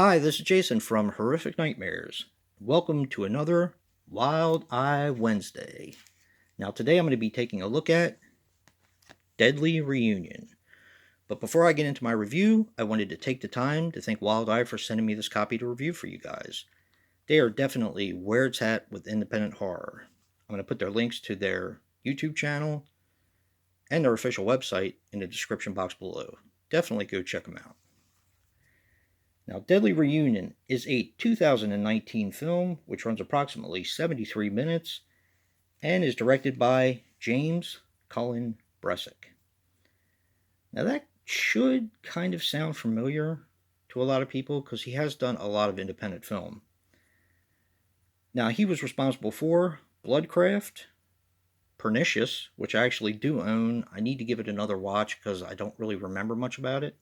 Hi, this is Jason from Horrific Nightmares. Welcome to another Wild Eye Wednesday. Now, today I'm going to be taking a look at Deadly Reunion. But before I get into my review, I wanted to take the time to thank Wild Eye for sending me this copy to review for you guys. They are definitely where it's at with independent horror. I'm going to put their links to their YouTube channel and their official website in the description box below. Definitely go check them out. Now, Deadly Reunion is a 2019 film which runs approximately 73 minutes and is directed by James Cullen Bressick. Now, that should kind of sound familiar to a lot of people because he has done a lot of independent film. Now, he was responsible for Bloodcraft, Pernicious, which I actually do own. I need to give it another watch because I don't really remember much about it.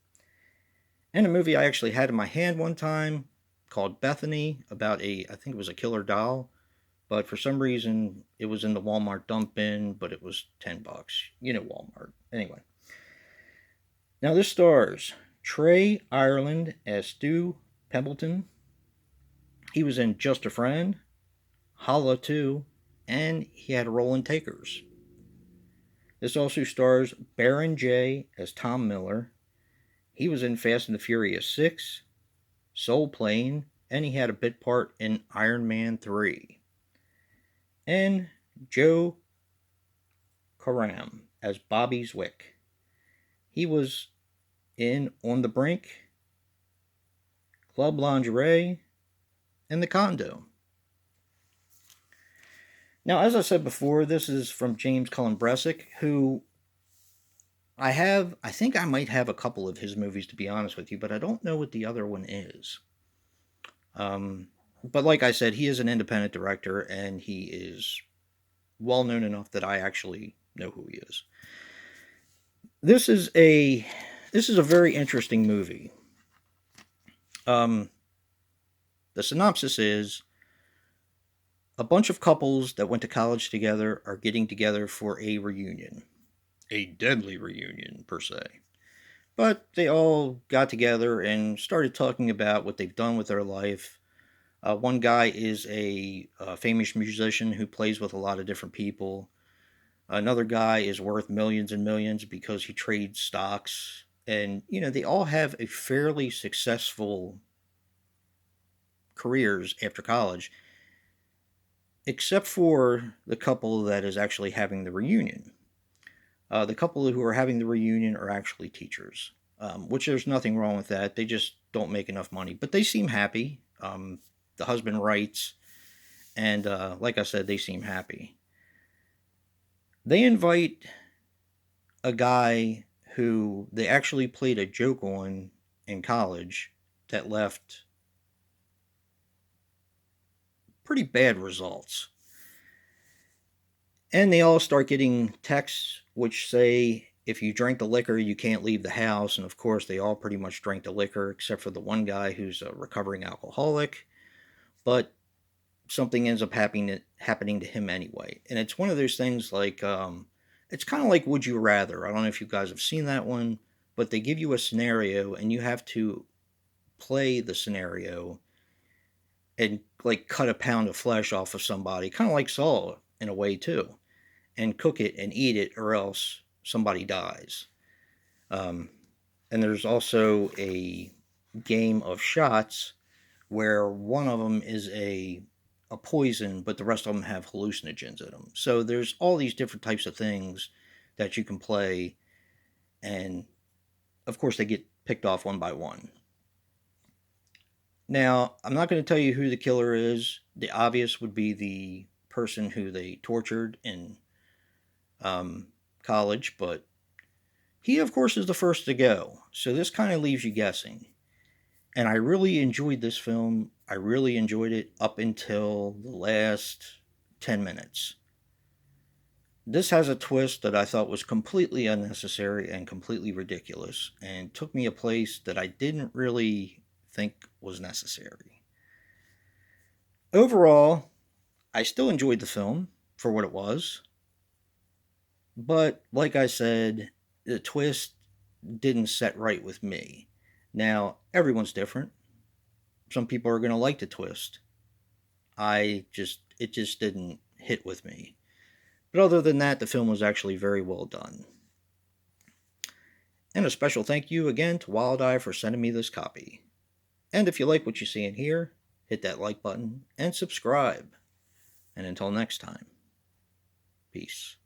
And a movie I actually had in my hand one time called Bethany about I think it was a killer doll, but for some reason it was in the Walmart dump bin, but it was $10. You know, Walmart. Anyway. Now this stars Trey Ireland as Stu Pembleton. He was in Just a Friend, Holla 2, and he had a role in Takers. This also stars Baron J as Tom Miller. He was in Fast and the Furious 6, Soul Plane, and he had a bit part in Iron Man 3. And Joe Karam as Bobby Zwick. He was in On the Brink, Club Lingerie, and The Condo. Now, as I said before, this is from James Cullen Bressick, who I think I might have a couple of his movies, to be honest with you, but I don't know what the other one is. But like I said, he is an independent director, and he is well known enough that I actually know who he is. This is a very interesting movie. The synopsis is a bunch of couples that went to college together are getting together for a reunion. A deadly reunion, per se. But they all got together and started talking about what they've done with their life. One guy is a famous musician who plays with a lot of different people. Another guy is worth millions and millions because he trades stocks. And, they all have a fairly successful careers after college, except for the couple that is actually having the reunion. The couple who are having the reunion are actually teachers, which there's nothing wrong with that. They just don't make enough money, but they seem happy. The husband writes, and like I said, they seem happy. They invite a guy who they actually played a joke on in college that left pretty bad results. And they all start getting texts which say if you drink the liquor, you can't leave the house. And of course, they all pretty much drank the liquor, except for the one guy who's a recovering alcoholic. But something ends up happening to him anyway. And it's one of those things like, it's kind of like Would You Rather. I don't know if you guys have seen that one, but they give you a scenario and you have to play the scenario and like cut a pound of flesh off of somebody, kind of like Saw in a way too, and cook it and eat it, or else somebody dies. Um, and there's also a game of shots where one of them is a poison, but the rest of them have hallucinogens in them. So there's all these different types of things that you can play, and of course they get picked off one by one. Now, I'm not going to tell you who the killer is. The obvious would be the person who they tortured in college, but he, of course, is the first to go. So this kind of leaves you guessing. And I really enjoyed this film. I really enjoyed it up until the last 10 minutes. This has a twist that I thought was completely unnecessary and completely ridiculous, and took me a place that I didn't really think was necessary. Overall, I still enjoyed the film for what it was, but like I said, the twist didn't set right with me. Now, everyone's different. Some people are going to like the twist. It just didn't hit with me. But other than that, the film was actually very well done. And a special thank you again to Wild Eye for sending me this copy. And if you like what you see in here, hit that like button and subscribe. And until next time, peace.